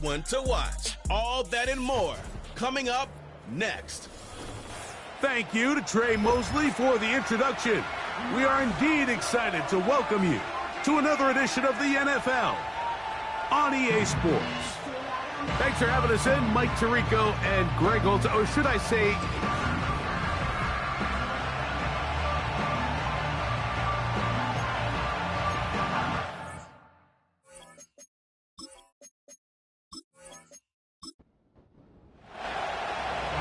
One to watch. All that and more coming up next. Thank you to Trey Mosley for the introduction. We are indeed excited to welcome you to another edition of the NFL on EA Sports. Thanks for having us in, Mike Tirico and Greg Holtz, or should I say...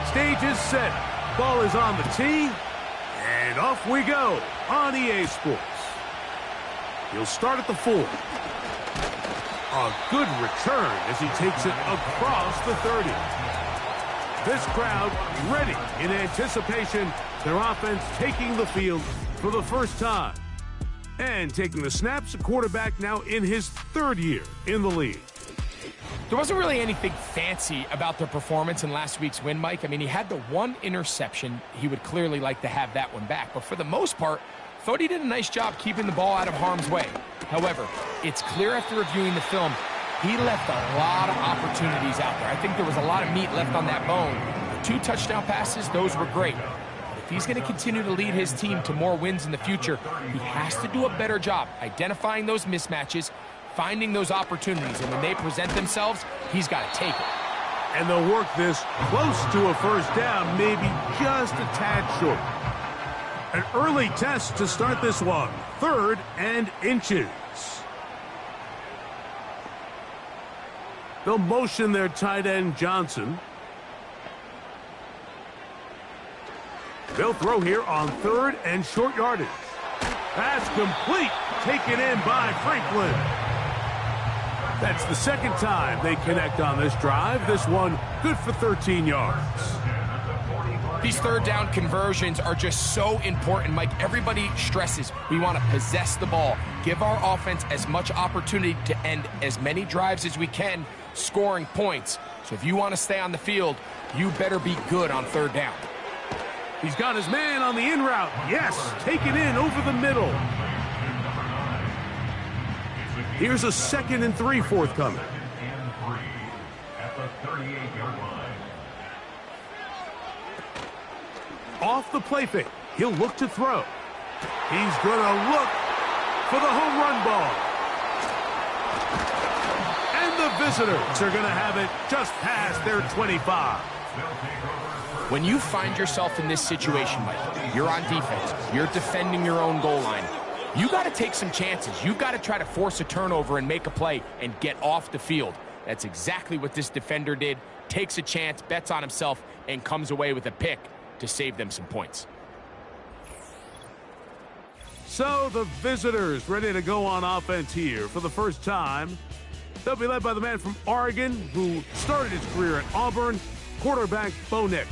Stage is set. Ball is on the tee. And off we go on EA Sports. He'll start at the 4. A good return as he takes it across the 30. This crowd ready in anticipation. Their offense taking the field for the first time. And taking the snaps, a quarterback now in his 3rd year in the league. There wasn't really anything fancy about their performance in last week's win, Mike. I mean, he had the 1 interception. He would clearly like to have that one back. But for the most part, I thought he did a nice job keeping the ball out of harm's way. However, it's clear after reviewing the film, he left a lot of opportunities out there. I think there was a lot of meat left on that bone. The 2 touchdown passes, those were great. But if he's going to continue to lead his team to more wins in the future, he has to do a better job identifying those mismatches, finding those opportunities, and when they present themselves, he's got to take it. And they'll work this close to a first down, maybe just a tad short. An early test to start this one. 3rd and inches. They'll motion their tight end, Johnson. They'll throw here on 3rd and short yardage. That's complete. Taken in by Franklin. That's the 2nd time they connect on this drive. This one good for 13 yards. These 3rd down conversions are just so important, Mike. Everybody stresses we want to possess the ball, give our offense as much opportunity to end as many drives as we can, scoring points. So if you want to stay on the field, you better be good on 3rd down. He's got his man on the in route. Yes, take it in over the middle. Here's a 2nd and 3 forthcoming. Off the play fake, he'll look to throw. He's going to look for the home run ball. And the visitors are going to have it just past their 25. When you find yourself in this situation, Mike, you're on defense, you're defending your own goal line, you got to take some chances. You've got to try to force a turnover and make a play and get off the field. That's exactly what this defender did. Takes a chance, bets on himself, and comes away with a pick to save them some points. So the visitors ready to go on offense here for the first time. They'll be led by the man from Oregon who started his career at Auburn, quarterback Bo Nix.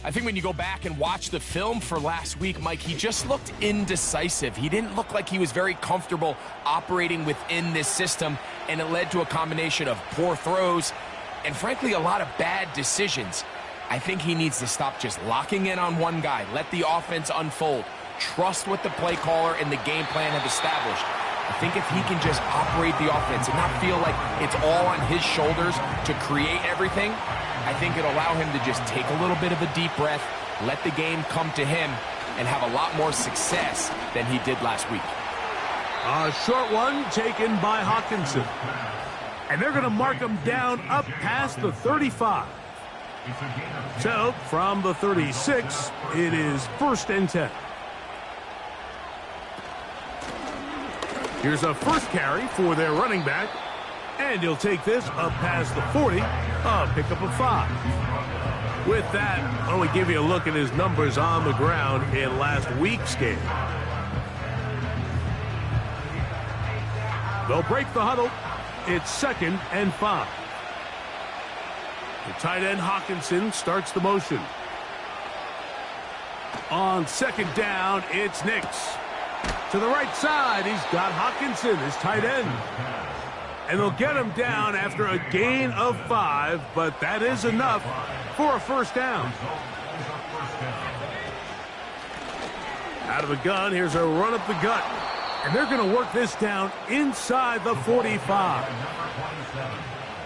I think when you go back and watch the film for last week, Mike, he just looked indecisive. He didn't look like he was very comfortable operating within this system, and it led to a combination of poor throws and, frankly, a lot of bad decisions. I think he needs to stop just locking in on one guy. Let the offense unfold. Trust what the play caller and the game plan have established. I think if he can just operate the offense and not feel like it's all on his shoulders to create everything, I think it'll allow him to just take a little bit of a deep breath, let the game come to him, and have a lot more success than he did last week. A short one taken by Hawkinson. And they're going to mark him down up past the 35. So, from the 36, it is 1st and 10. Here's a first carry for their running back. And he'll take this up past the 40, a pickup of 5. With that, why don't we give you a look at his numbers on the ground in last week's game. They'll break the huddle. It's 2nd and 5. The tight end Hawkinson starts the motion. On 2nd down, it's Nix. To the right side, he's got Hawkinson, his tight end. And they'll get him down after a gain of 5, but that is enough for a first down. Out of the gun, here's a run up the gut. And they're going to work this down inside the 45.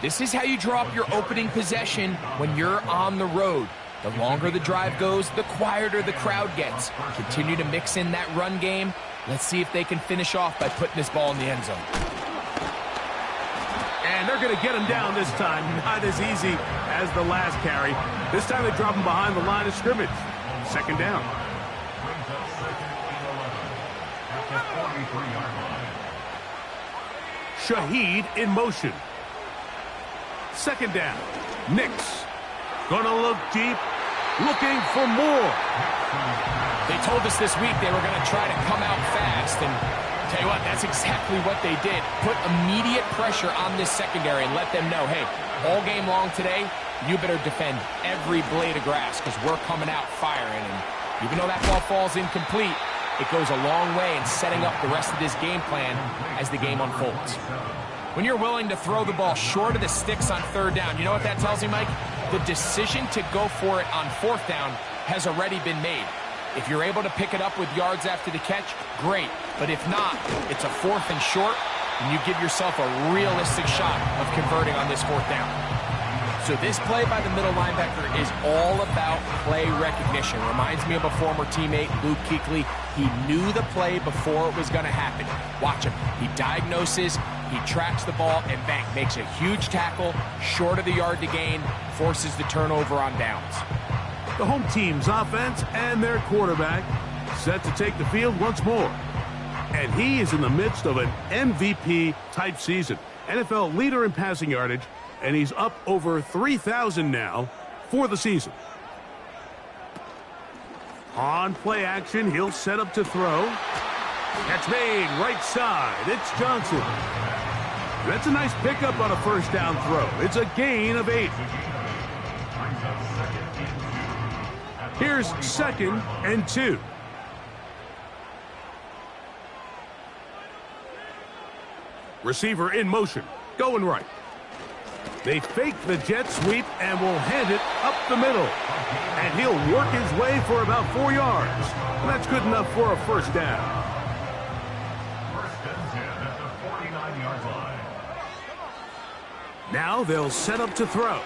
This is how you draw up your opening possession when you're on the road. The longer the drive goes, the quieter the crowd gets. Continue to mix in that run game. Let's see if they can finish off by putting this ball in the end zone. And they're going to get him down this time. Not as easy as the last carry. This time they drop him behind the line of scrimmage. Second down. Shaheed in motion. Second down. Nix. Gonna look deep. Looking for more. They told us this week they were going to try to come out fast, and tell you what, that's exactly what they did. Put immediate pressure on this secondary and let them know, hey, all game long today, you better defend every blade of grass because we're coming out firing. And even though that ball falls incomplete, it goes a long way in setting up the rest of this game plan as the game unfolds. When you're willing to throw the ball short of the sticks on third down, you know what that tells you, Mike? The decision to go for it on fourth down has already been made. If you're able to pick it up with yards after the catch, great. But if not, it's a fourth and short, and you give yourself a realistic shot of converting on this fourth down. So this play by the middle linebacker is all about play recognition. Reminds me of a former teammate, Luke Kuechly. He knew the play before it was going to happen. Watch him. He diagnoses, he tracks the ball, and bang, makes a huge tackle, short of the yard to gain, forces the turnover on downs. The home team's offense and their quarterback set to take the field once more. And he is in the midst of an MVP-type season. NFL leader in passing yardage, and he's up over 3,000 now for the season. On play action, he'll set up to throw. Catch made, right side. It's Johnson. That's a nice pickup on a first down throw. It's a gain of 8. Here's 2nd and 2. Receiver in motion, going right. They fake the jet sweep and will hand it up the middle. And he'll work his way for about 4 yards. And that's good enough for a first down. Now they'll set up to throw.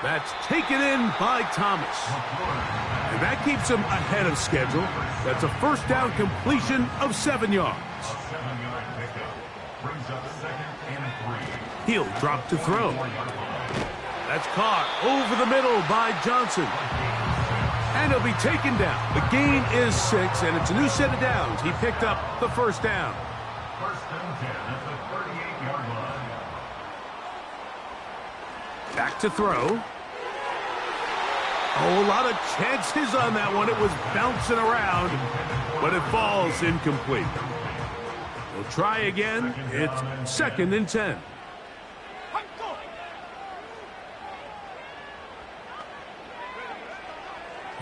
That's taken in by Thomas. And that keeps him ahead of schedule. That's a first down completion of 7 yards. He'll drop to throw. That's caught over the middle by Johnson. And he'll be taken down. The gain is 6, and it's a new set of downs. He picked up the first down. Back to throw. Oh, a lot of chances on that one. It was bouncing around, but it falls incomplete. We'll try again. It's 2nd and 10.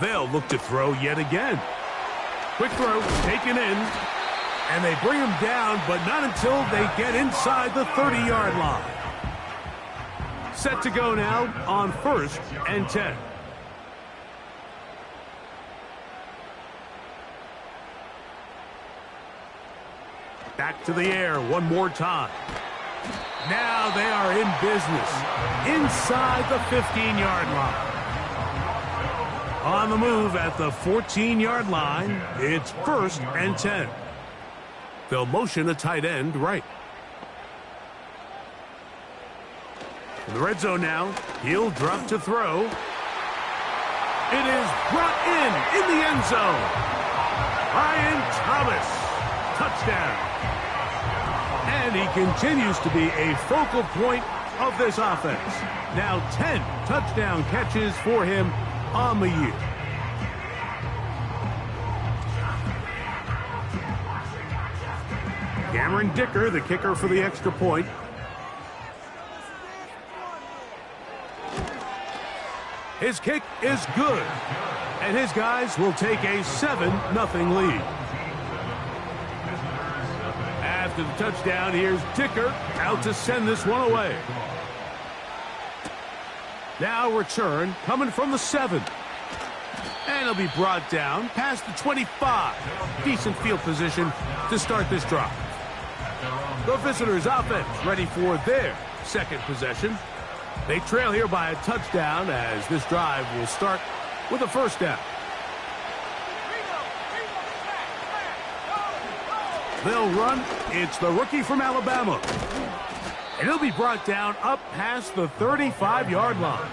They'll look to throw yet again. Quick throw, taken in, and they bring him down, but not until they get inside the 30-yard line. Set to go now on 1st and 10. Back to the air one more time. Now they are in business inside the 15-yard line. On the move at the 14-yard line, it's 1st and 10. They'll motion a tight end right. In the red zone now, he'll drop to throw. It is brought in the end zone. Brian Thomas, touchdown. And he continues to be a focal point of this offense. Now 10 touchdown catches for him on the year. Cameron Dicker, the kicker for the extra point. His kick is good, and his guys will take a 7-0 lead. After the touchdown, here's Dicker out to send this one away. Now return coming from the 7. And he'll be brought down past the 25. Decent field position to start this drive. The visitors' offense ready for their second possession. They trail here by a touchdown as this drive will start with a first down. They'll run. It's the rookie from Alabama. And he'll be brought down up past the 35-yard line.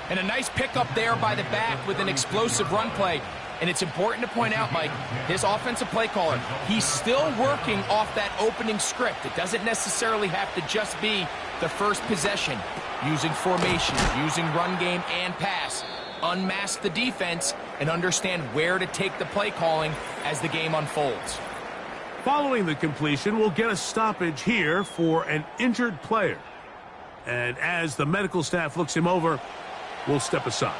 And a nice pickup there by the back with an explosive run play. And it's important to point out, Mike, his offensive play caller, he's still working off that opening script. It doesn't necessarily have to just be the first possession. Using formations, using run game and pass. Unmask the defense and understand where to take the play calling as the game unfolds. Following the completion, we'll get a stoppage here for an injured player. And as the medical staff looks him over, we'll step aside.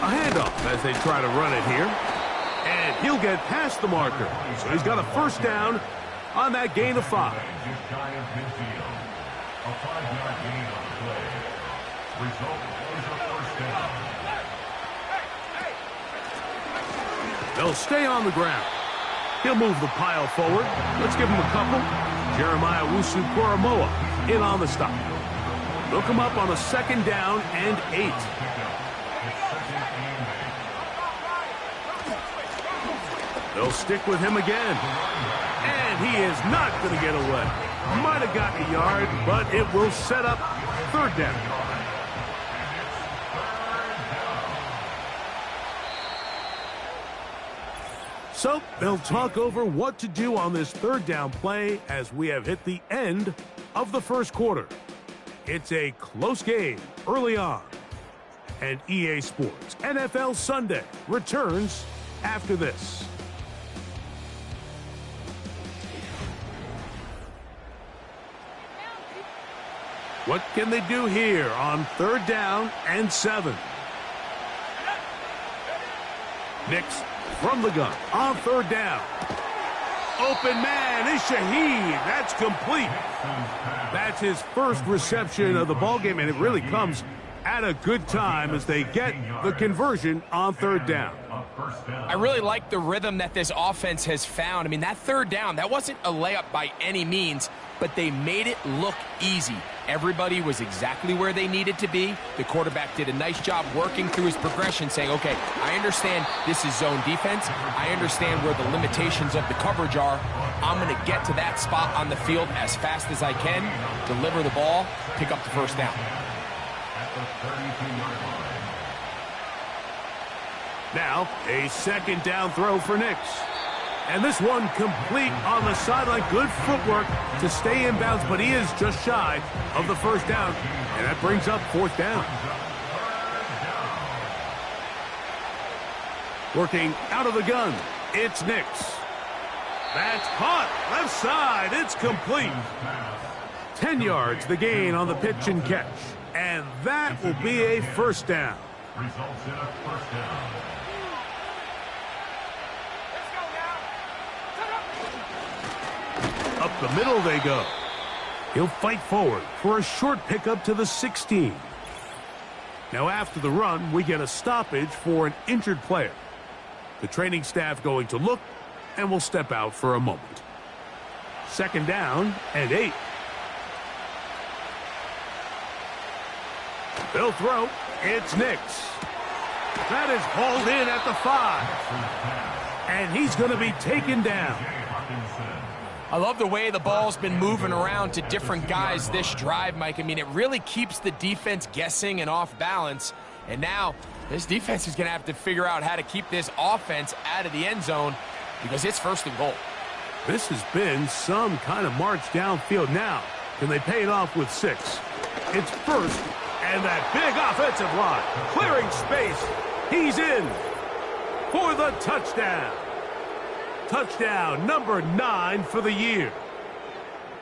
A handoff as they try to run it here. And he'll get past the marker. So he's got a first down on that gain of 5. A 5-yard gain on the play. Result is a first down. They'll stay on the ground. He'll move the pile forward. Let's give him a couple. Jeremiah Wusu-Koromoa in on the stop. They'll come up on a second down and 8. They'll stick with him again. And he is not going to get away. Might have gotten a yard, but it will set up third down. So they'll talk over what to do on this third down play as we have hit the end of the first quarter. It's a close game early on. And EA Sports NFL Sunday returns after this. What can they do here on third down and 7? Nix from the gun on third down. Open man is Shaheed. That's complete. That's his first reception of the ballgame, and it really comes at a good time as they get the conversion on third down. I really like the rhythm that this offense has found. I mean, that third down, that wasn't a layup by any means, but they made it look easy. Everybody was exactly where they needed to be. The quarterback did a nice job working through his progression, saying, okay, I understand this is zone defense. I understand where the limitations of the coverage are. I'm going to get to that spot on the field as fast as I can, deliver the ball, pick up the first down. Now, a second down throw for Nix. And this one complete on the sideline. Good footwork to stay in bounds, but he is just shy of the first down. And that brings up fourth down. Working out of the gun, it's Nix. That's caught. Left side, it's complete. 10 yards, the gain on the pitch and catch. And that will be a first down. Results in a first down. Up the middle they go. He'll fight forward for a short pickup to the 16. Now after the run, we get a stoppage for an injured player. The training staff going to look, and will step out for a moment. Second down and 8. They'll throw. It's Nix. That is hauled in at the 5. And he's going to be taken down. I love the way the ball's been moving around to different guys this drive, Mike. I mean, it really keeps the defense guessing and off balance. And now this defense is going to have to figure out how to keep this offense out of the end zone because it's first and goal. This has been some kind of march downfield. Now, can they pay it off with 6? It's first, and that big offensive line clearing space. He's in for the touchdown. Touchdown number 9 for the year.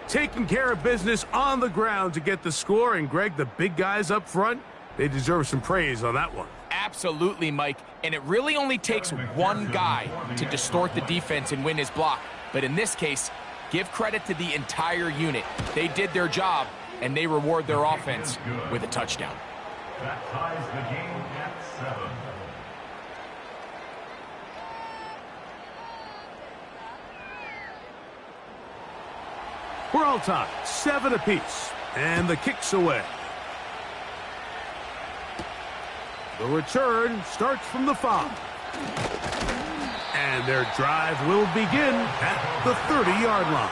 Taking care of business on the ground to get the score. And, Greg, the big guys up front, they deserve some praise on that one. Absolutely, Mike. And it really only takes one guy to distort the defense and win his block. But in this case, give credit to the entire unit. They did their job, and they reward their offense with a touchdown. That ties the game at 7. We're all tied, 7 apiece, and the kick's away. The return starts from the 5. And their drive will begin at the 30-yard line.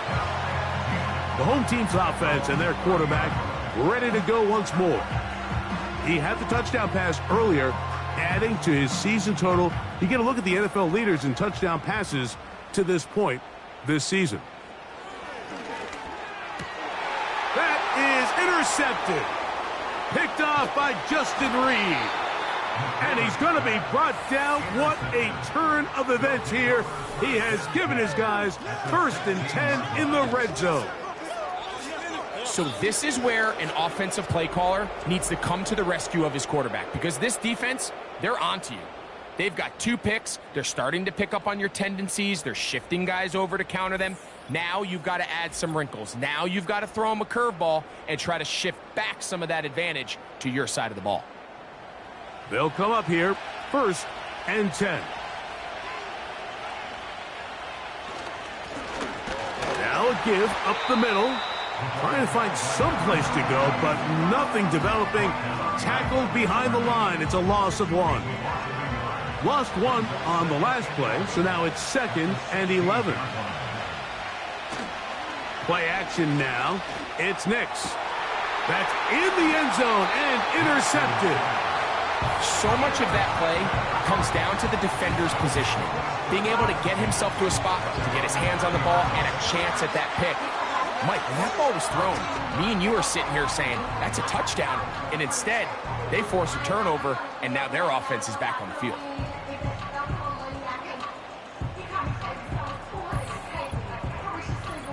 The home team's offense and their quarterback ready to go once more. He had the touchdown pass earlier, adding to his season total. You get a look at the NFL leaders in touchdown passes to this point this season. That is intercepted. Picked off by Justin Reed. And he's going to be brought down. What a turn of events here. He has given his guys 1st and 10 in the red zone. So this is where an offensive play caller needs to come to the rescue of his quarterback, because this defense, they're onto you. They've got 2 picks. They're starting to pick up on your tendencies. They're shifting guys over to counter them. Now you've got to add some wrinkles. Now you've got to throw them a curveball and try to shift back some of that advantage to your side of the ball. They'll come up here, 1st and 10. Now a give up the middle. Trying to find some place to go, but nothing developing. Tackled behind the line. It's a loss of 1. Lost 1 on the last play, so now it's 2nd and 11. Play action now. It's Nix. That's in the end zone and intercepted. So much of that play comes down to the defender's positioning. Being able to get himself to a spot to get his hands on the ball and a chance at that pick. Mike, when that ball was thrown, me and you are sitting here saying, that's a touchdown. And instead, they force a turnover, and now their offense is back on the field.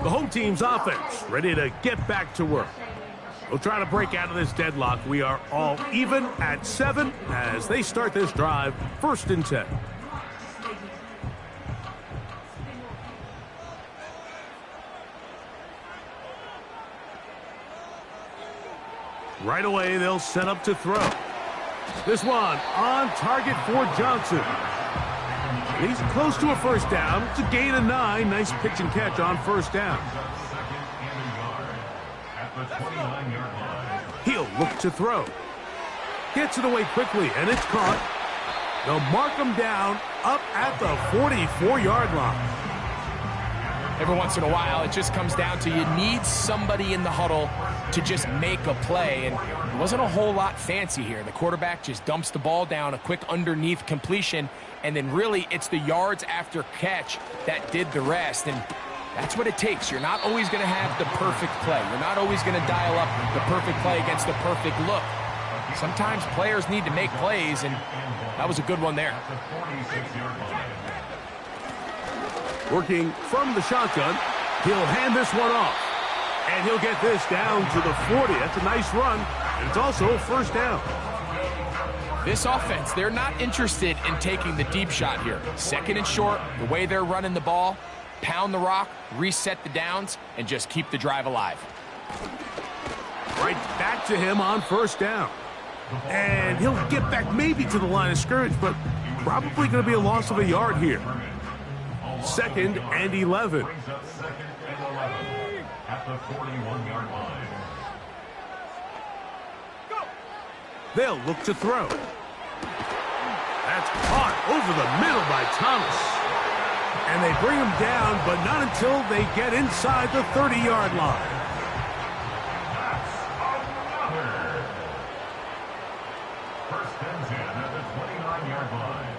The home team's offense ready to get back to work. We'll try to break out of this deadlock. We are all even at 7 as they start this drive, 1st and 10. Right away, they'll set up to throw. This one on target for Johnson. He's close to a 1st down. It's a gain of 9. Nice pitch and catch on 1st down. He'll look to throw. Gets it away quickly, and it's caught. They'll mark him down up at the 44-yard line. Every once in a while, it just comes down to you need somebody in the huddle to just make a play, and it wasn't a whole lot fancy here. The quarterback just dumps the ball down, a quick underneath completion, and then really it's the yards after catch that did the rest, and that's what it takes. You're not always going to have the perfect play. You're not always going to dial up the perfect play against the perfect look. Sometimes players need to make plays, and that was a good one there. Working from the shotgun, he'll hand this one off. And he'll get this down to the 40. That's a nice run, and it's also 1st down. This offense, they're not interested in taking the deep shot here. 2nd and short, the way they're running the ball, pound the rock, reset the downs, and just keep the drive alive. Right back to him on 1st down. And he'll get back maybe to the line of scrimmage, but probably going to be a loss of a yard here. 2nd and 11. At the 41-yard line. They'll look to throw. That's caught over the middle by Thomas. And they bring him down, but not until they get inside the 30-yard line. First and 10 at the 29-yard line.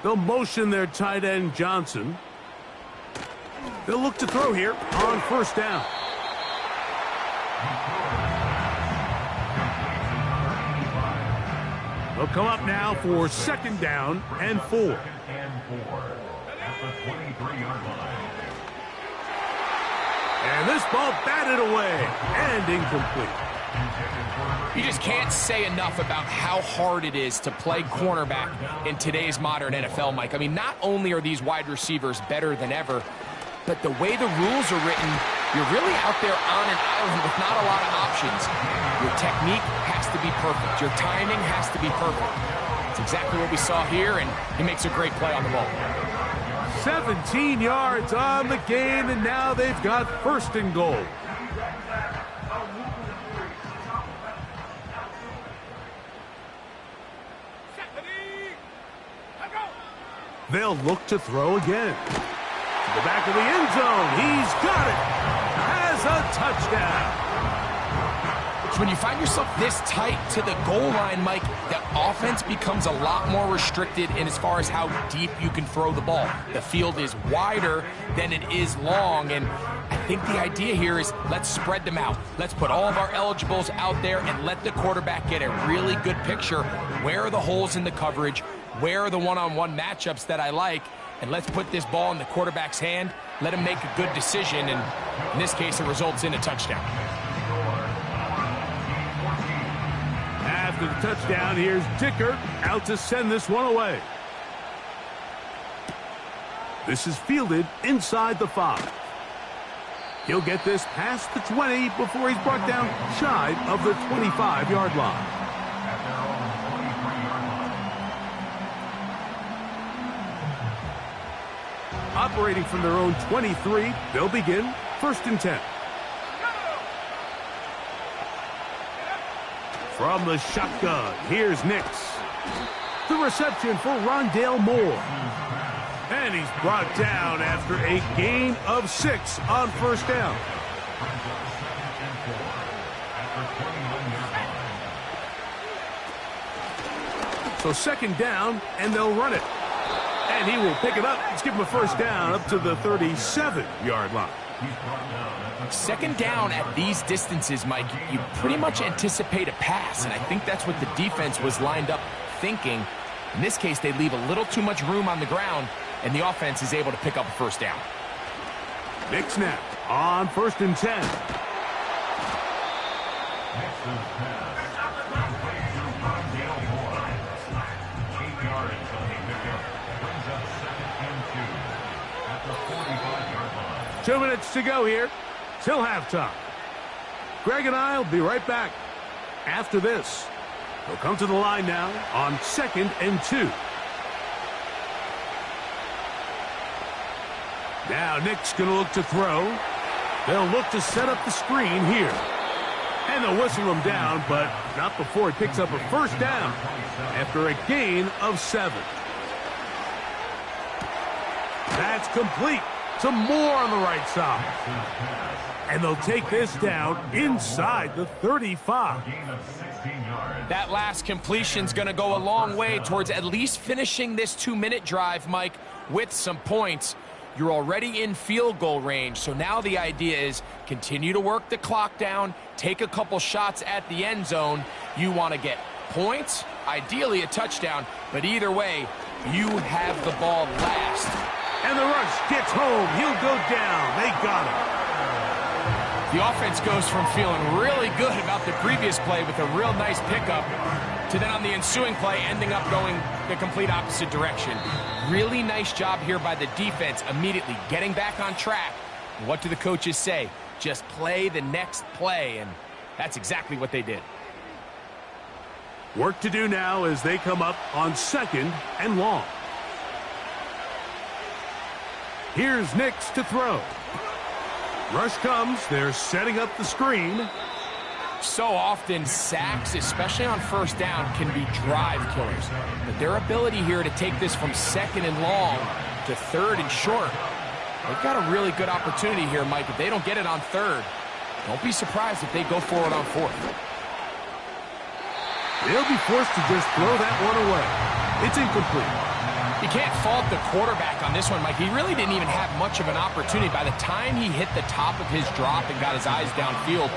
They'll motion their tight end, Johnson. They'll look to throw here on 1st down. They'll come up now for 2nd down and 4. At the 23-yard line. And this ball batted away and incomplete. You just can't say enough about how hard it is to play cornerback in today's modern NFL, Mike. I mean, not only are these wide receivers better than ever, but the way the rules are written, you're really out there on an island with not a lot of options. Your technique has to be perfect. Your timing has to be perfect. It's exactly what we saw here, and he makes a great play on the ball. 17 yards on the gain, and now they've got first and goal. They'll look to throw again. To the back of the end zone. He's got it. Has a touchdown. So when you find yourself this tight to the goal line, Mike, the offense becomes a lot more restricted in as far as how deep you can throw the ball. The field is wider than it is long, and I think the idea here is let's spread them out. Let's put all of our eligibles out there and let the quarterback get a really good picture. Where are the holes in the coverage? Where are the one-on-one matchups that I like? And let's put this ball in the quarterback's hand, let him make a good decision, and in this case, it results in a touchdown. After the touchdown, here's Dicker out to send this one away. This is fielded inside the 5. He'll get this past the 20 before he's brought down shy of the 25-yard line. Operating from their own 23, they'll begin first and 10. From the shotgun, here's Nix. The reception for Rondale Moore. And he's brought down after a gain of 6 on first down. So second down, and they'll run it. And he will pick it up. Let's give him a first down up to the 37-yard line. Second down at these distances, Mike, you pretty much anticipate a pass, and I think that's what the defense was lined up thinking. In this case, they leave a little too much room on the ground, and the offense is able to pick up a first down. Big snap on first and 10. Two minutes to go here till halftime. Greg and I will be right back after this. They'll come to the line now on second and 2. Now Nick's going to look to throw. They'll look to set up the screen here. And they'll whistle him down, but not before he picks up a first down after a gain of 7. That's complete. Some more on the right side. And they'll take this down inside the 35. That last completion's going to go a long way towards at least finishing this 2-minute drive, Mike, with some points. You're already in field goal range, so now the idea is continue to work the clock down, take a couple shots at the end zone. You want to get points, ideally a touchdown, but either way, you have the ball last. And the rush gets home. He'll go down. They got him. The offense goes from feeling really good about the previous play with a real nice pickup to then on the ensuing play ending up going the complete opposite direction. Really nice job here by the defense immediately getting back on track. What do the coaches say? Just play the next play, and that's exactly what they did. Work to do now as they come up on second and long. Here's Nix to throw. Rush comes. They're setting up the screen. So often, sacks, especially on first down, can be drive killers. But their ability here to take this from second and long to third and short, they've got a really good opportunity here, Mike. If they don't get it on third, don't be surprised if they go for it on fourth. They'll be forced to just throw that one away. It's incomplete. You can't fault the quarterback on this one, Mike. He really didn't even have much of an opportunity. By the time he hit the top of his drop and got his eyes downfield,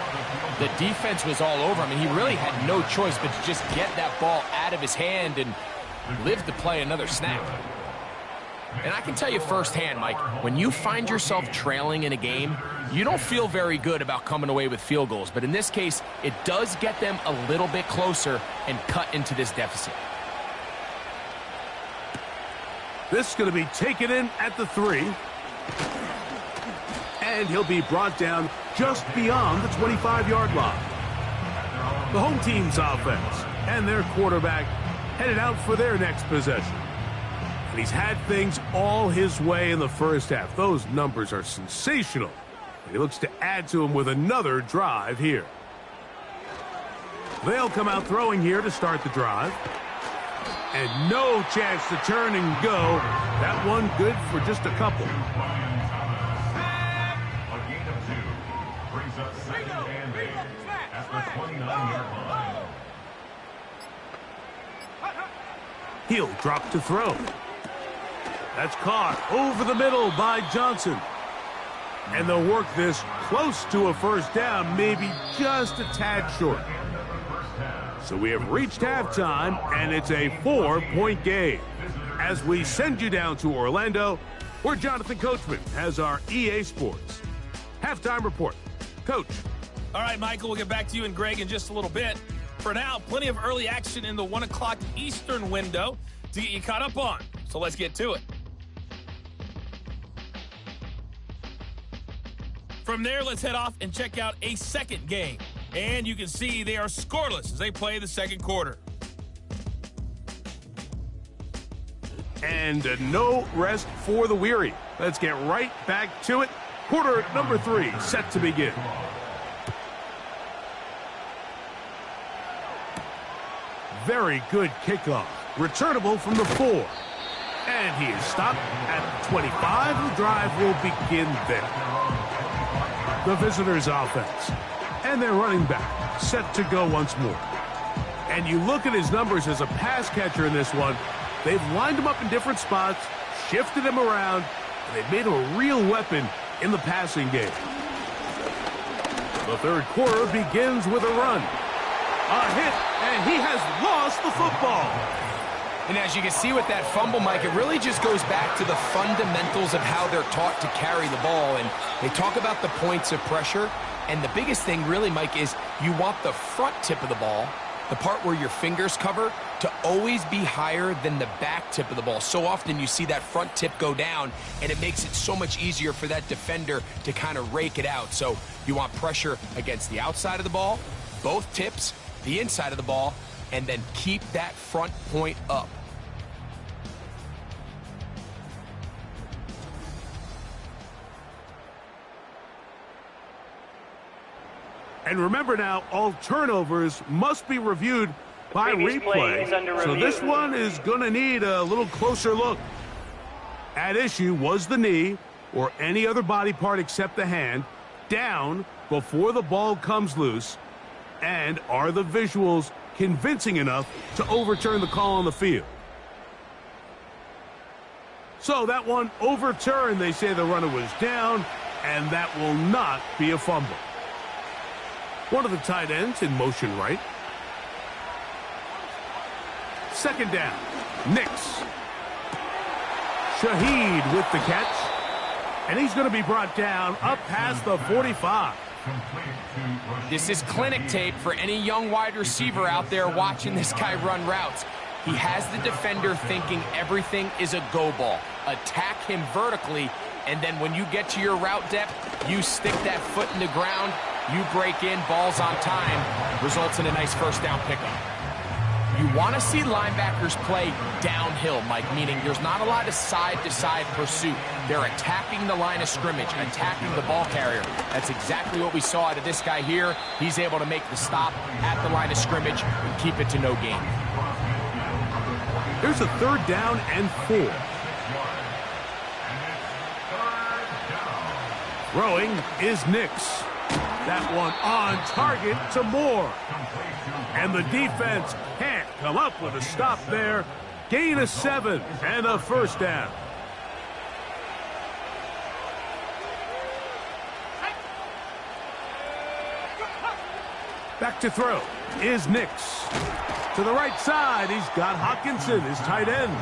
the defense was all over him, and he really had no choice but to just get that ball out of his hand and live to play another snap. And I can tell you firsthand, Mike, when you find yourself trailing in a game, you don't feel very good about coming away with field goals. But in this case, it does get them a little bit closer and cut into this deficit. This is going to be taken in at the 3. And he'll be brought down just beyond the 25-yard line. The home team's offense and their quarterback headed out for their next possession. And he's had things all his way in the first half. Those numbers are sensational. And he looks to add to them with another drive here. They'll come out throwing here to start the drive. And no chance to turn and go. That one good for just a couple. A gain of 2 brings up 2nd and 8 at the 29-yard line. He'll drop to throw. That's caught over the middle by Johnson. And they'll work this close to a first down, maybe just a tad short. So we have reached halftime, and it's a 4-point game. As we send you down to Orlando, where Jonathan Coachman has our EA Sports halftime report. Coach. All right, Michael, we'll get back to you and Greg in just a little bit. For now, plenty of early action in the 1 o'clock Eastern window to get you caught up on. So let's get to it. From there, let's head off and check out a second game. And you can see they are scoreless as they play the second quarter. And no rest for the weary. Let's get right back to it. Quarter number 3 set to begin. Very good kickoff. Returnable from the 4. And he is stopped at 25. The drive will begin there. The visitors' offense. And their running back set to go once more. And you look at his numbers as a pass catcher in this one. They've lined him up in different spots, shifted him around, and they've made him a real weapon in the passing game. The third quarter begins with a run. A hit, and he has lost the football. And as you can see with that fumble, Mike, it really just goes back to the fundamentals of how they're taught to carry the ball. And they talk about the points of pressure. And the biggest thing really, Mike, is you want the front tip of the ball, the part where your fingers cover, to always be higher than the back tip of the ball. So often you see that front tip go down, and it makes it so much easier for that defender to kind of rake it out. So you want pressure against the outside of the ball, both tips, the inside of the ball, and then keep that front point up. And remember now, all turnovers must be reviewed by replay. So this one is going to need a little closer look. At issue was the knee, or any other body part except the hand, down before the ball comes loose. And are the visuals convincing enough to overturn the call on the field? So that one overturned. They say the runner was down, and that will not be a fumble. One of the tight ends in motion right. Second down. Nix. Shaheed with the catch. And he's going to be brought down up past the 45. This is clinic tape for any young wide receiver out there watching this guy run routes. He has the defender thinking everything is a go ball. Attack him vertically, and then when you get to your route depth, you stick that foot in the ground, you break in, ball's on time, results in a nice first down pickup. You want to see linebackers play downhill, Mike, meaning there's not a lot of side-to-side pursuit. They're attacking the line of scrimmage, attacking the ball carrier. That's exactly what we saw out of this guy here. He's able to make the stop at the line of scrimmage and keep it to no gain. Here's a third down and 4. Throwing is Nix. That one on target to Moore. And the defense can't come up with a stop there. Gain of 7 and a first down. Back to throw is Nix. To the right side, he's got Hawkinson, his tight end.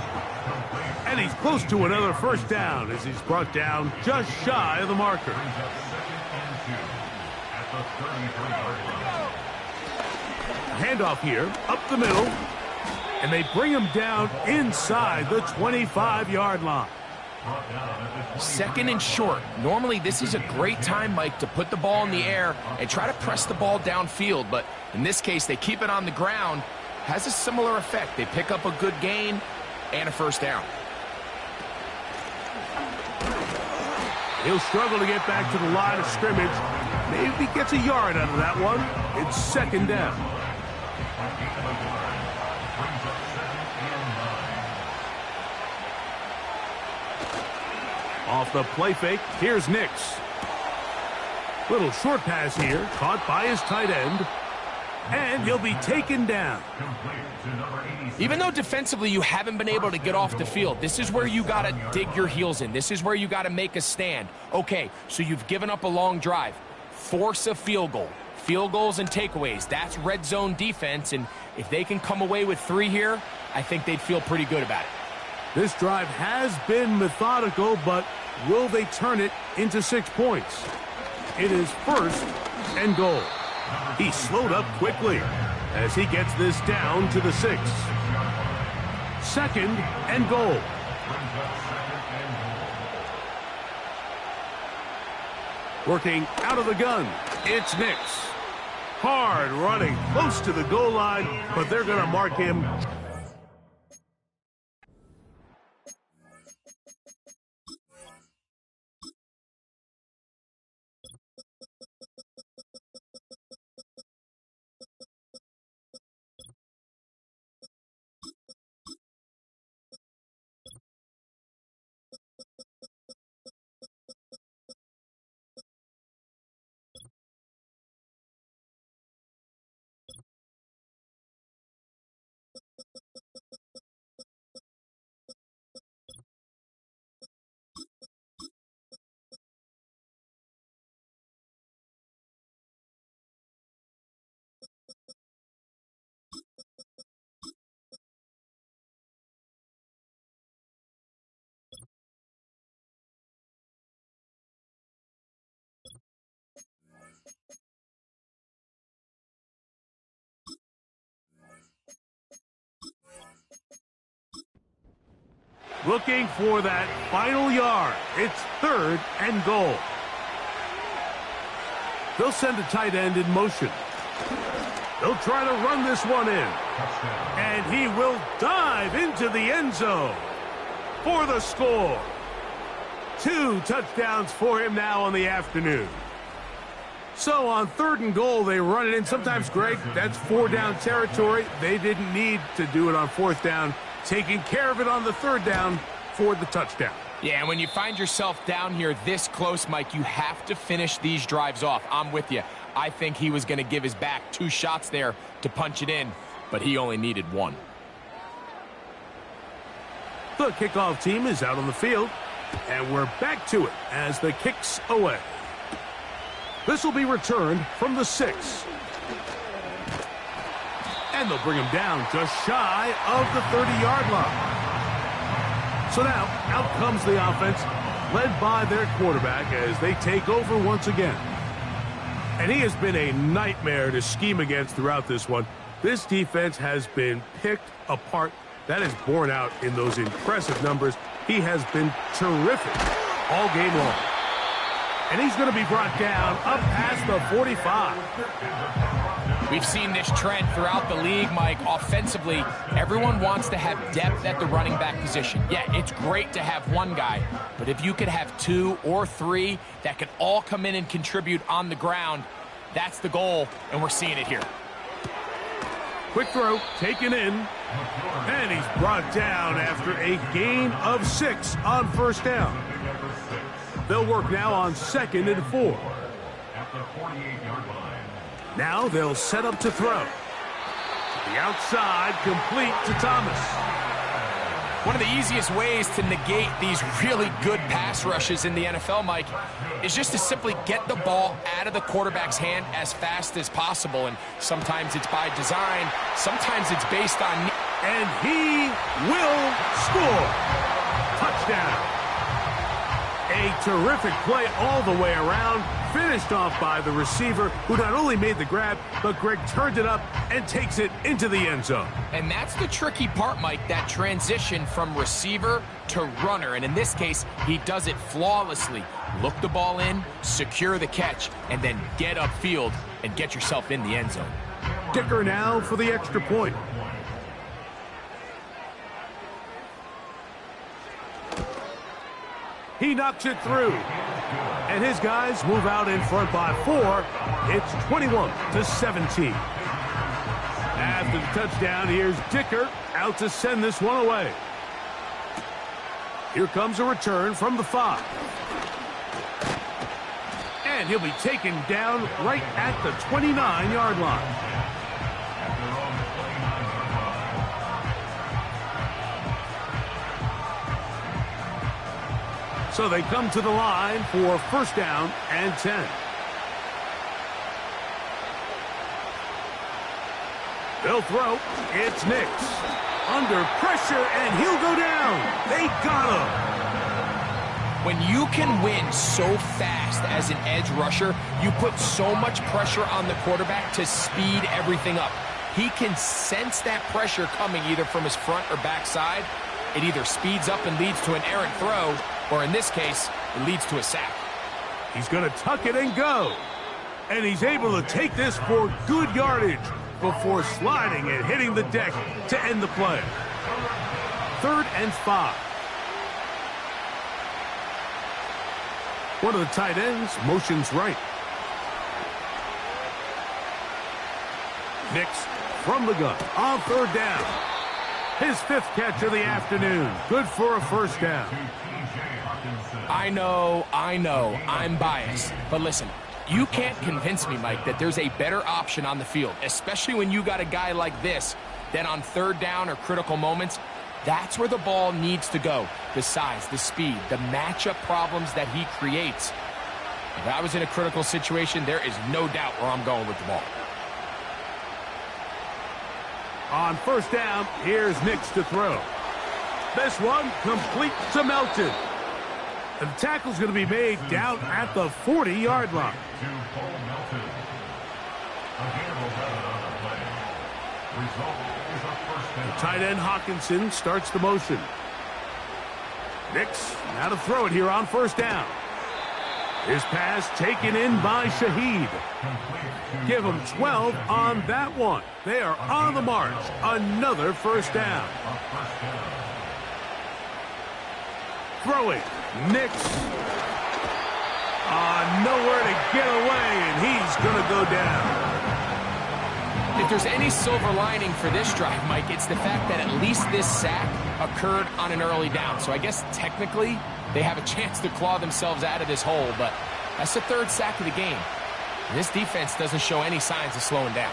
And he's close to another first down as he's brought down just shy of the marker. Handoff here, up the middle, and they bring him down inside the 25-yard line. Second and short. Normally, this is a great time, Mike, to put the ball in the air and try to press the ball downfield. But in this case, they keep it on the ground. Has a similar effect. They pick up a good gain and a first down. He'll struggle to get back to the line of scrimmage. Maybe gets a yard out of that one. It's second down. Off the play fake, here's Nix. Little short pass here, caught by his tight end. And he'll be taken down. Even though defensively you haven't been able to get off the field, this is where you got to dig your heels in. This is where you got to make a stand. Okay, so you've given up a long drive. Force a field goal. Field goals and takeaways, that's red zone defense, and if they can come away with 3 here, I think they'd feel pretty good about it. This drive has been methodical, but will they turn it into 6 points? It is first and goal. He slowed up quickly as he gets this down to the 6. Second and goal. Working out of the gun, it's Nix. Hard running close to the goal line, but they're going to mark him. Looking for that final yard. It's third and goal. They'll send a tight end in motion. They'll try to run this one in. And he will dive into the end zone for the score. 2 touchdowns for him now on the afternoon. So on third and goal, they run it in. Sometimes, Greg, that's 4 down territory. They didn't need to do it on 4th down. Taking care of it on the 3rd down for the touchdown. Yeah, and when you find yourself down here this close, Mike, you have to finish these drives off. I'm with you. I think he was going to give his back 2 shots there to punch it in, but he only needed 1. The kickoff team is out on the field, and we're back to it as the kick's away. This will be returned from the 6. And they'll bring him down just shy of the 30-yard line. So now, out comes the offense, led by their quarterback as they take over once again. And he has been a nightmare to scheme against throughout this one. This defense has been picked apart. That is borne out in those impressive numbers. He has been terrific all game long. And he's going to be brought down up past the 45. We've seen this trend throughout the league, Mike. Offensively, everyone wants to have depth at the running back position. Yeah, it's great to have one guy, but if you could have 2 or 3 that can all come in and contribute on the ground, that's the goal, and we're seeing it here. Quick throw, taken in, and he's brought down after a gain of 6 on 1st down. They'll work now on 2nd and 4. Now they'll set up to throw. To the outside, complete to Thomas. One of the easiest ways to negate these really good pass rushes in the NFL, Mike, is just to simply get the ball out of the quarterback's hand as fast as possible. And sometimes it's by design, sometimes it's based on... And he will score. Touchdown. A terrific play all the way around, finished off by the receiver, who not only made the grab, but Greg turned it up and takes it into the end zone. And that's the tricky part, Mike, that transition from receiver to runner. And in this case, he does it flawlessly. Look the ball in, secure the catch, and then get upfield and get yourself in the end zone. Kicker now for the extra point. He knocks it through. And his guys move out in front by 4. It's 21-17. After the touchdown, here's Dicker out to send this one away. Here comes a return from the 5. And he'll be taken down right at the 29-yard line. So they come to the line for first down and 10. They'll throw. It's Nix. Under pressure, and he'll go down. They got him. When you can win so fast as an edge rusher, you put so much pressure on the quarterback to speed everything up. He can sense that pressure coming either from his front or back side. It either speeds up and leads to an errant throw, or in this case, it leads to a sack. He's going to tuck it and go. And he's able to take this for good yardage before sliding and hitting the deck to end the play. 3rd and 5. One of the tight ends motions right. Nix from the gun on 3rd down. His 5th catch of the afternoon. Good for a first down. I know, I'm biased. But listen, you can't convince me, Mike, that there's a better option on the field, especially when you got a guy like this, that on 3rd down or critical moments, that's where the ball needs to go. The size, the speed, the matchup problems that he creates. If I was in a critical situation, there is no doubt where I'm going with the ball. On first down, here's Nix to throw. This one complete to Melton. The tackle's going to be made down at the 40-yard line. The tight end Hawkinson starts the motion. Nix now to throw it here on first down. His pass taken in by Shaheed. Give him 12 on that one. They are on the march. Another first down. Throwing. Nix. Nowhere to get away, and he's going to go down. If there's any silver lining for this drive, Mike, it's the fact that at least this sack occurred on an early down. So I guess technically they have a chance to claw themselves out of this hole, but that's the 3rd sack of the game. This defense doesn't show any signs of slowing down.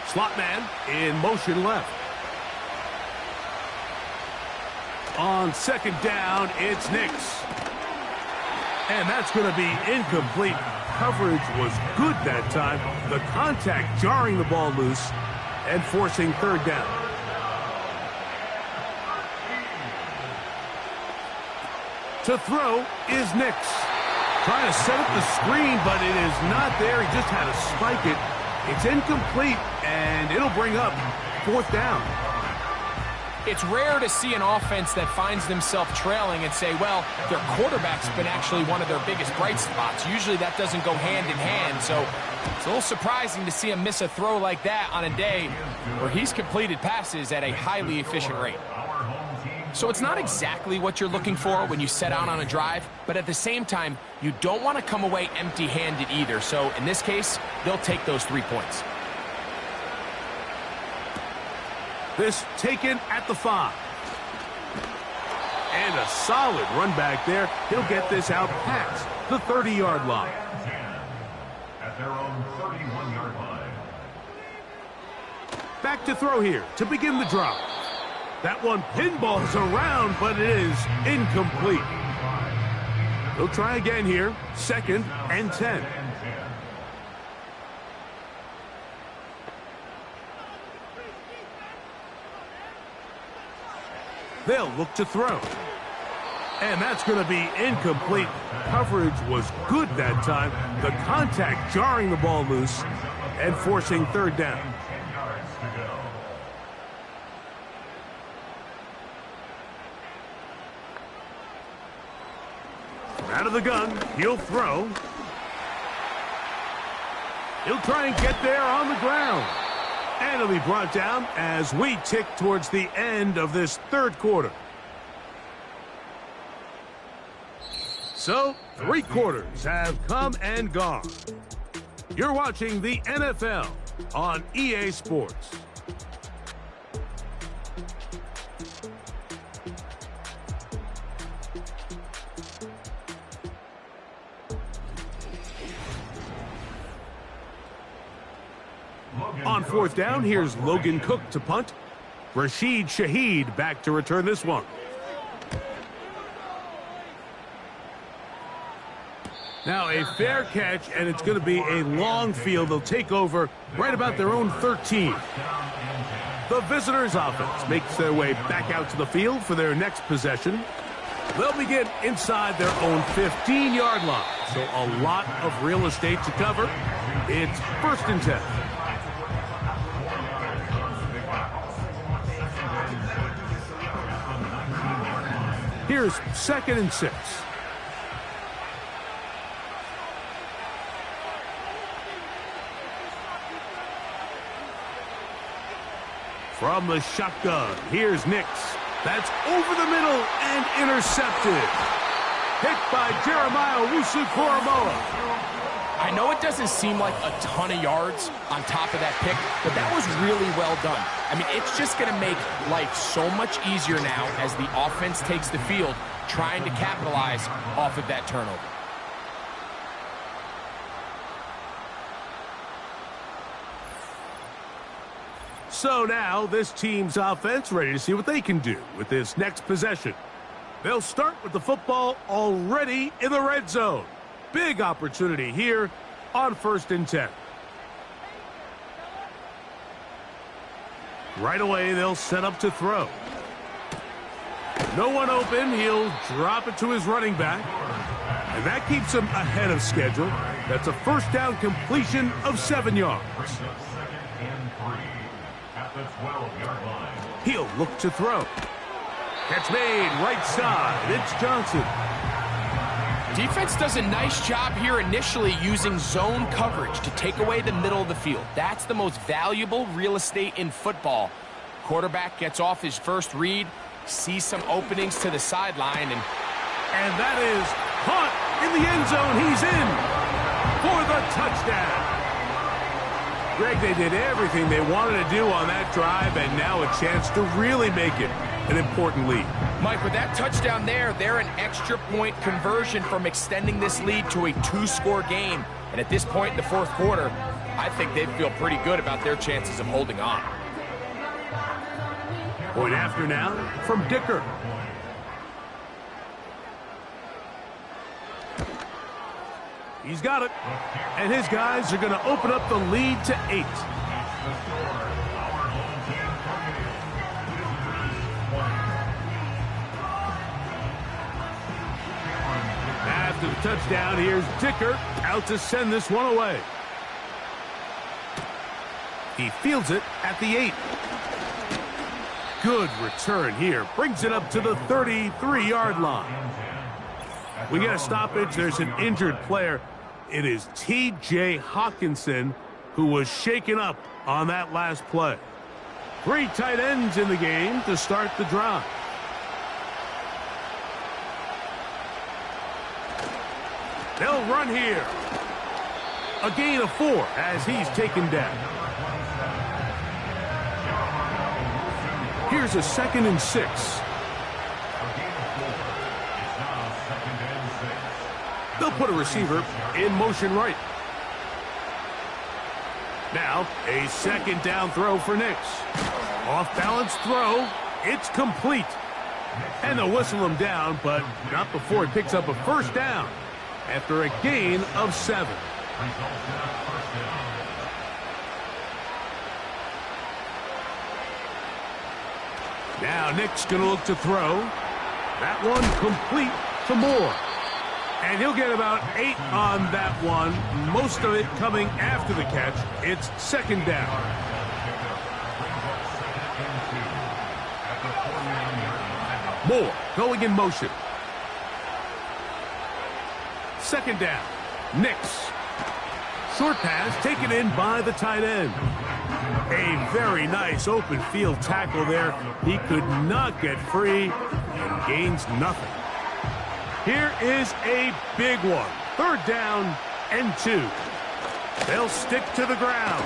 Slot man in motion left. On 2nd down, it's Nix. And that's going to be incomplete. Coverage was good that time. The contact jarring the ball loose and forcing 3rd down. To throw is Nix. Trying to set up the screen, but it is not there. He just had to spike it. It's incomplete, and it'll bring up 4th down. It's rare to see an offense that finds themselves trailing and say, well, their quarterback's been actually one of their biggest bright spots. Usually that doesn't go hand in hand, so it's a little surprising to see him miss a throw like that on a day where he's completed passes at a highly efficient rate. So it's not exactly what you're looking for when you set out on a drive, but at the same time, you don't want to come away empty-handed either. So in this case, they'll take those 3 points. This taken at the 5. And a solid run back there. He'll get this out past the 30-yard line. At their own 31-yard line. Back to throw here to begin the drive. That one pinballs around, but it is incomplete. He'll try again here. 2nd and 10. They'll look to throw. And that's going to be incomplete. Coverage was good that time. The contact jarring the ball loose and forcing 3rd down. Out of the gun, he'll throw. He'll try and get there on the ground. And it'll be brought down as we tick towards the end of this 3rd quarter. So, 3 quarters have come and gone. You're watching the NFL on EA Sports. On 4th down, here's Logan Cook to punt. Rashid Shaheed back to return this one. Now a fair catch, and it's going to be a long field. They'll take over right about their own 13. The visitors' offense makes their way back out to the field for their next possession. They'll begin inside their own 15-yard line, so a lot of real estate to cover. It's 1st and 10. Here's 2nd and 6. From the shotgun, here's Nix. That's over the middle and intercepted. Picked by Jeremiah Wusu-Koramoah. I know it doesn't seem like a ton of yards on top of that pick, but that was really well done. I mean, it's just going to make life so much easier now as the offense takes the field, trying to capitalize off of that turnover. So now this team's offense ready to see what they can do with this next possession. They'll start with the football already in the red zone. Big opportunity here on 1st and 10. Right away, they'll set up to throw. No one open. He'll drop it to his running back. And that keeps him ahead of schedule. That's a 1st down completion of 7 yards. He'll look to throw. Catch made right side. It's Johnson. Defense does a nice job here initially using zone coverage to take away the middle of the field. That's the most valuable real estate in football. Quarterback gets off his first read, sees some openings to the sideline, and that is caught in the end zone. He's in for the touchdown. Greg, they did everything they wanted to do on that drive, and now a chance to really make it an important lead. Mike, with that touchdown there, they're an extra point conversion from extending this lead to a 2-score game. And at this point in the 4th quarter, I think they feel pretty good about their chances of holding on. Point after now from Dicker. He's got it. And his guys are going to open up the lead to 8. After the touchdown, here's Dicker out to send this one away. He fields it at the 8. Good return here. Brings it up to the 33-yard line. We get a stoppage. There's an injured player. It is T.J. Hawkinson who was shaken up on that last play. 3 tight ends in the game to start the drive. They'll run here. A gain of 4 as he's taken down. Here's a 2nd and 6. They'll put a receiver in motion right. Now, a 2nd down throw for Nix. Off-balance throw. It's complete. And they'll whistle him down, but not before he picks up a 1st down after a gain of 7. Now Nick's going to look to throw. That one complete to Moore. And he'll get about 8 on that one, most of it coming after the catch. It's 2nd down. Moore going in motion. 2nd down. Nix. Short pass taken in by the tight end. A very nice open field tackle there. He could not get free and gains nothing. Here is a big one. 3rd down and 2. They'll stick to the ground.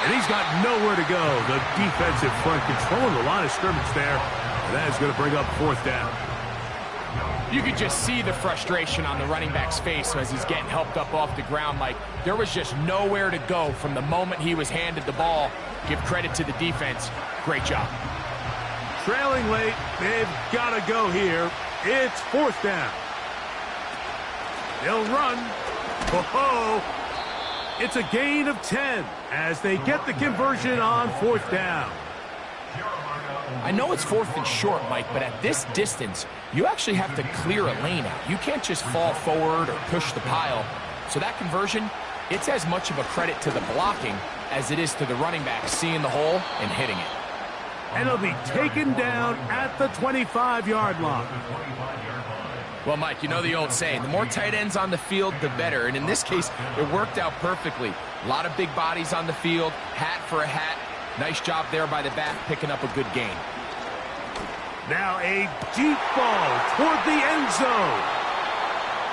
And he's got nowhere to go. The defensive front controlling the line of scrimmage there. And that is going to bring up 4th down. You could just see the frustration on the running back's face as he's getting helped up off the ground. Like, there was just nowhere to go from the moment he was handed the ball. Give credit to the defense. Great job. Trailing late. They've got to go here. It's 4th down. They'll run. Ho-ho! It's a gain of 10 as they get the conversion on 4th down. I know it's 4th and short, Mike, but at this distance, you actually have to clear a lane out. You can't just fall forward or push the pile. So that conversion, it's as much of a credit to the blocking as it is to the running back seeing the hole and hitting it. And it'll be taken down at the 25-yard line. Well, Mike, you know the old saying, the more tight ends on the field, the better. And in this case, it worked out perfectly. A lot of big bodies on the field, hat for a hat. Nice job there by the back, picking up a good gain. Now a deep ball toward the end zone.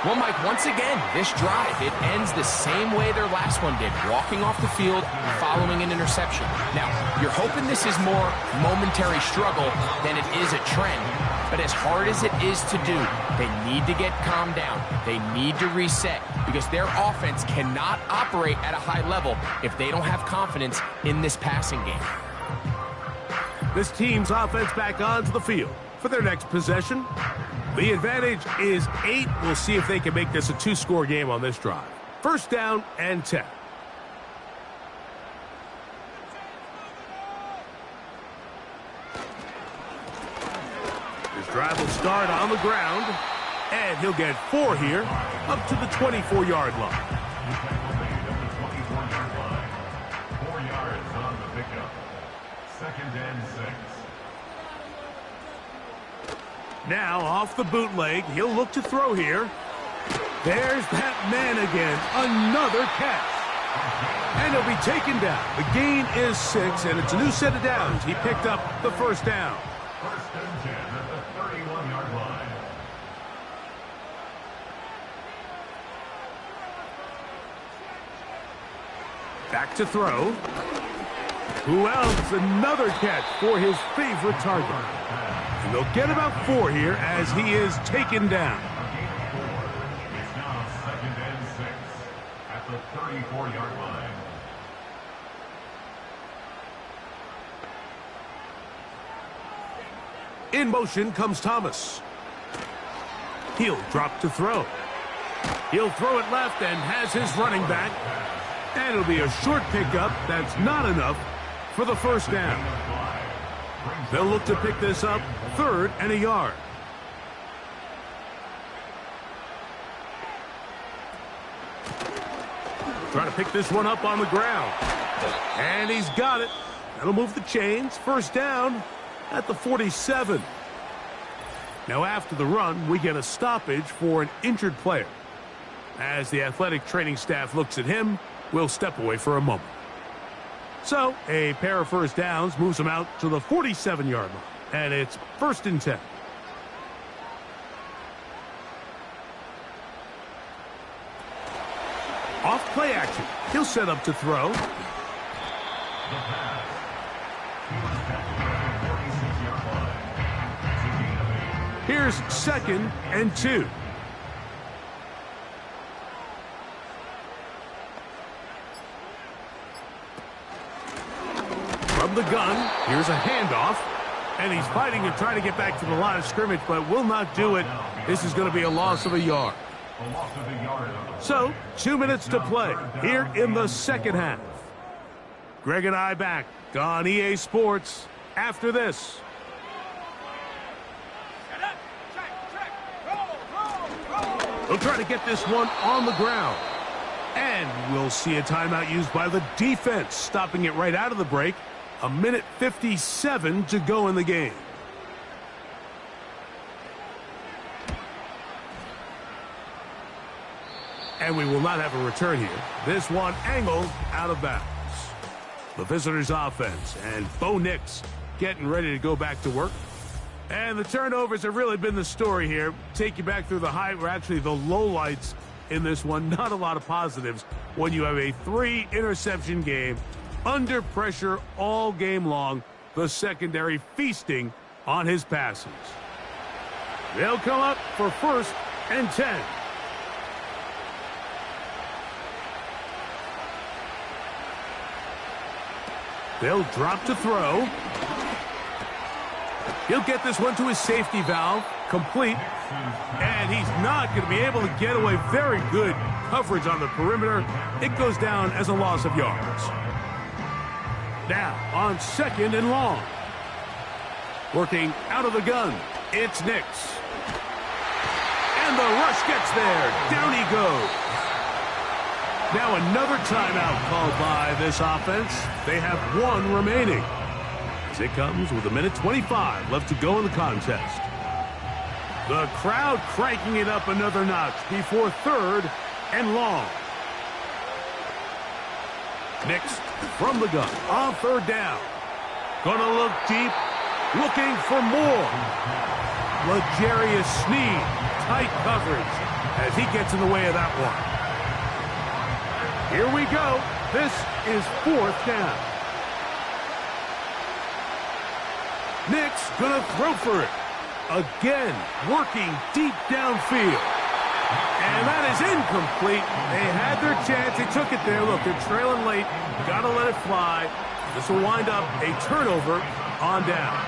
Well, Mike, once again, this drive, it ends the same way their last one did, walking off the field, following an interception. Now, you're hoping this is more momentary struggle than it is a trend. But as hard as it is to do, they need to get calmed down. They need to reset because their offense cannot operate at a high level if they don't have confidence in this passing game. This team's offense back onto the field for their next possession. The advantage is 8. We'll see if they can make this a 2-score game on this drive. 1st down and 10. His drive will start on the ground, and he'll get 4 here, up to the 24-yard line. 4 yards on the pickup. 2nd and 6. Now, off the bootleg, he'll look to throw here. There's that man again, another catch. And he'll be taken down. The gain is 6, and it's a new set of downs. He picked up the 1st down. 1st and 10 at the 31-yard line. Back to throw. Who else? Another catch for his favorite target. And they'll get about 4 here as he is taken down. It's now 2nd and 6 at the 34-yard line. In motion comes Thomas. He'll drop to throw. He'll throw it left and has his running back. And it'll be a short pickup. That's not enough for the 1st down. They'll look to pick this up 3rd and a yard. Trying to pick this one up on the ground. And he's got it. That'll move the chains. 1st down at the 47. Now after the run, we get a stoppage for an injured player. As the athletic training staff looks at him, we'll step away for a moment. So, a pair of 1st downs moves them out to the 47-yard line. And it's 1st and 10. Off play action. He'll set up to throw. Here's 2nd and 2. From the gun, here's a handoff. And he's fighting and trying to get back to the line of scrimmage, but will not do it. This is going to be a loss of a yard. So, 2 minutes to play here in the 2nd half. Greg and I back on EA Sports after this. They'll try to get this one on the ground. And we'll see a timeout used by the defense, stopping it right out of the break. 1:57 to go in the game. And we will not have a return here. This one angled out of bounds. The visitors' offense, and Bo Nix getting ready to go back to work. And the turnovers have really been the story here. Take you back through the actually the lowlights in this one. Not a lot of positives when you have a 3-interception game under pressure all game long. The secondary feasting on his passes. They'll come up for 1st and 10. They'll drop to throw. He'll get this one to his safety valve, complete. And he's not going to be able to get away. Very good coverage on the perimeter. It goes down as a loss of yards. Now on 2nd and long. Working out of the gun, it's Nix. And the rush gets there. Down he goes. Now another timeout called by this offense. They have 1 remaining. As it comes with 1:25 left to go in the contest. The crowd cranking it up another notch before 3rd and long. Nix from the gun on 3rd down. Gonna look deep, looking for more. L'Jarius Sneed, tight coverage as he gets in the way of that one. Here we go. This is 4th down. Nix gonna throw for it. Again, working deep downfield. And that is incomplete. They had their chance. They took it there. Look, they're trailing late. Got to let it fly. This will wind up a turnover on downs.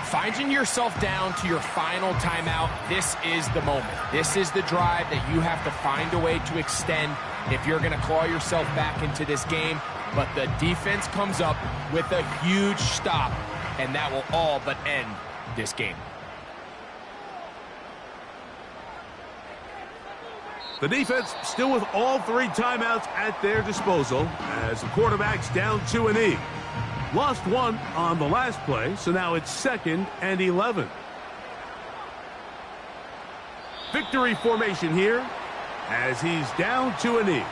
Finding yourself down to your final timeout, this is the moment. This is the drive that you have to find a way to extend if you're going to claw yourself back into this game. But the defense comes up with a huge stop, and that will all but end this game. The defense still with all 3 timeouts at their disposal as the quarterback's down 2-E. Lost 1 on the last play, so now it's 2nd and 11. Victory formation here as he's down 2-E.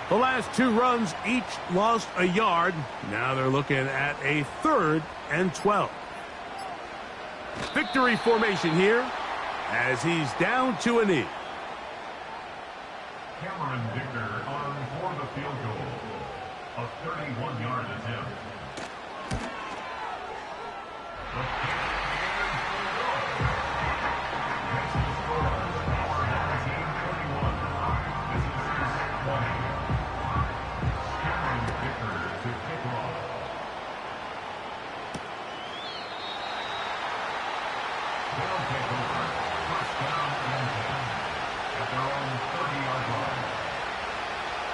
The last 2 runs each lost a yard. Now they're looking at a 3rd and 12. Victory formation here as he's down 2-E. Cameron Victor on for the field goal. A 31-yard attempt.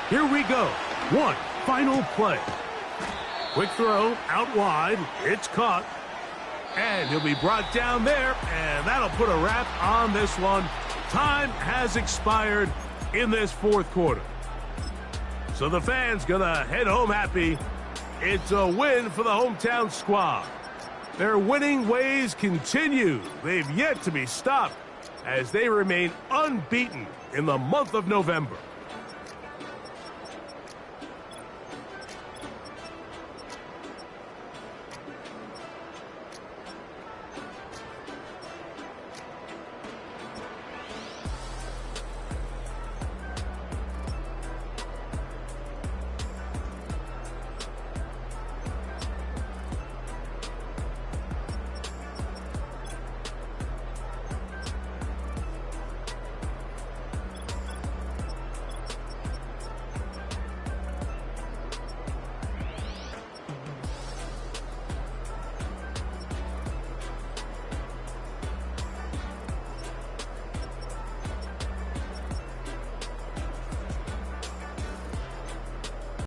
Here we go. 1 final play. Quick throw out wide. It's caught. And he'll be brought down there. And that'll put a wrap on this one. Time has expired in this 4th quarter. So the fans gonna head home happy. It's a win for the hometown squad. Their winning ways continue. They've yet to be stopped as they remain unbeaten in the month of November.